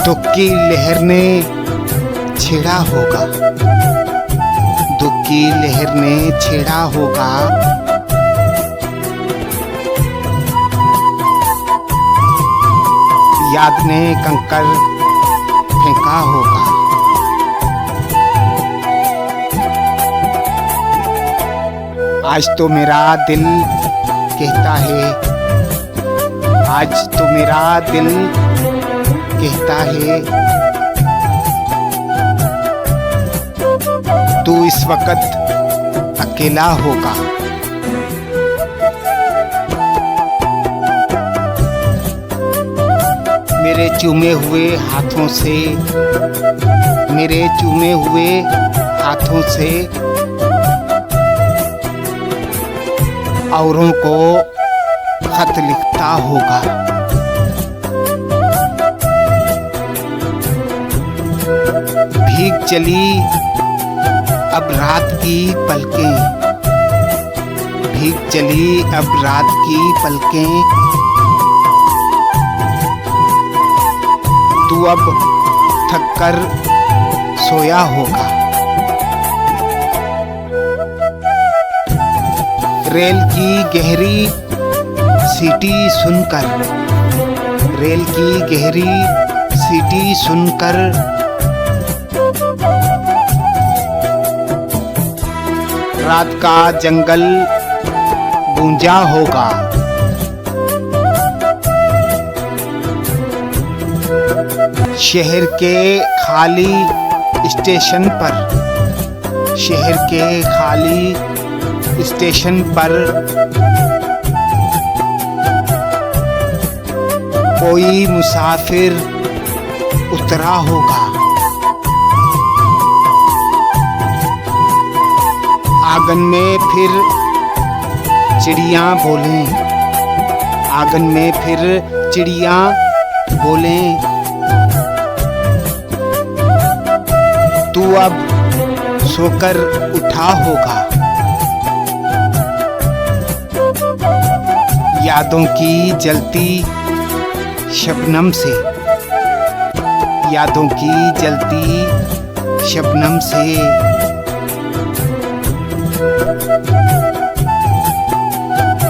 दुख की लहर ने छेड़ा होगा, दुख की लहर ने छेड़ा होगा, याद ने कंकर फेंका होगा। आज तो मेरा दिल कहता है, आज तो मेरा दिल कहता है, तू इस वक्त अकेला होगा। मेरे चूमे हुए हाथों से, मेरे चूमे हुए हाथों से औरों को खत लिखता होगा। भीग चली अब रात की पलकें, भीग चली अब रात की पलकें, तू अब थक कर सोया होगा। रेल की गहरी सीटी सुनकर, रेल की गहरी सीटी सुनकर रात का जंगल गूंजा होगा। शहर के खाली स्टेशन पर, शहर के खाली स्टेशन पर कोई मुसाफिर उतरा होगा। आंगन में फिर चिड़िया बोलें, आंगन में फिर चिड़िया बोलें, तू अब सोकर उठा होगा। यादों की जलती शबनम से, यादों की जलती शबनम से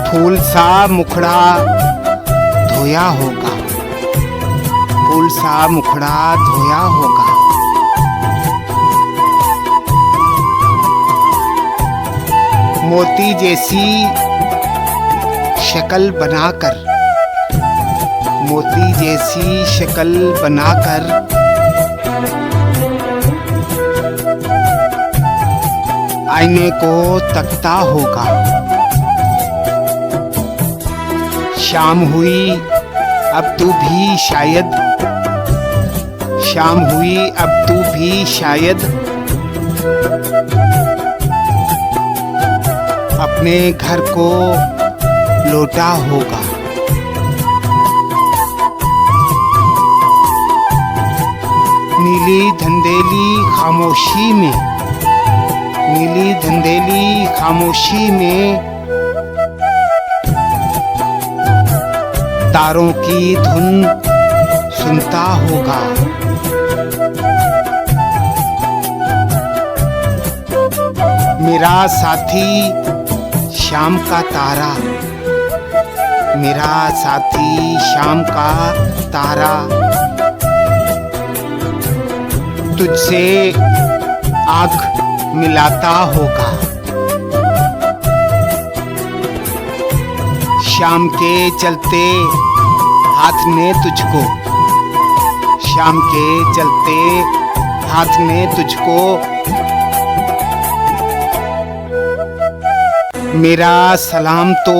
फूल सा मुखड़ा धोया होगा, फूल सा मुखड़ा धोया होगा। मोती जैसी शक्ल बनाकर, मोती जैसी शक्ल बनाकर आईने को तकता होगा। शाम हुई अब तू भी शायद, शाम हुई अब तू भी शायद अपने घर को लौटा होगा। नीली धंधेली खामोशी में, नीली धंधेली खामोशी में तारों की धुन सुनता होगा। मेरा साथी शाम का तारा, मेरा साथी शाम का तारा तुझसे आँख मिलाता होगा। शाम के चलते हाथ ने तुझको, शाम के चलते हाथ ने तुझको मेरा सलाम तो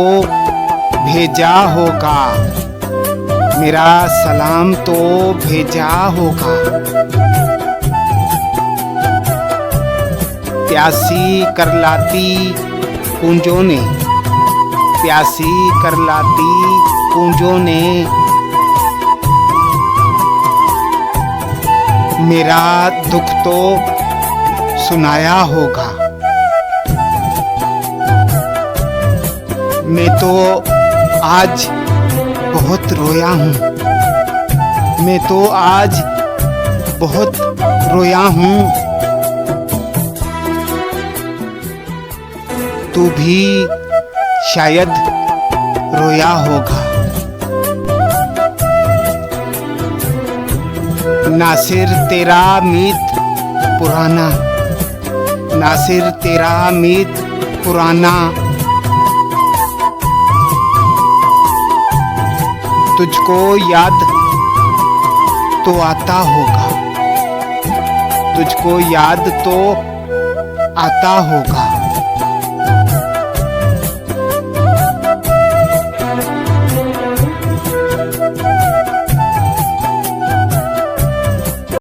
भेजा होगा, मेरा सलाम तो भेजा होगा। प्यासी करलाती कूंजों ने, प्यासी करलाती कूंजों ने मेरा दुख तो सुनाया होगा। मैं तो आज बहुत रोया हूँ, मैं तो आज बहुत रोया हूँ। तू भी शायद रोया होगा। नासिर तेरा मीत पुराना, नासिर तेरा मीत पुराना, तुझको याद तो आता होगा, तुझको याद तो आता होगा।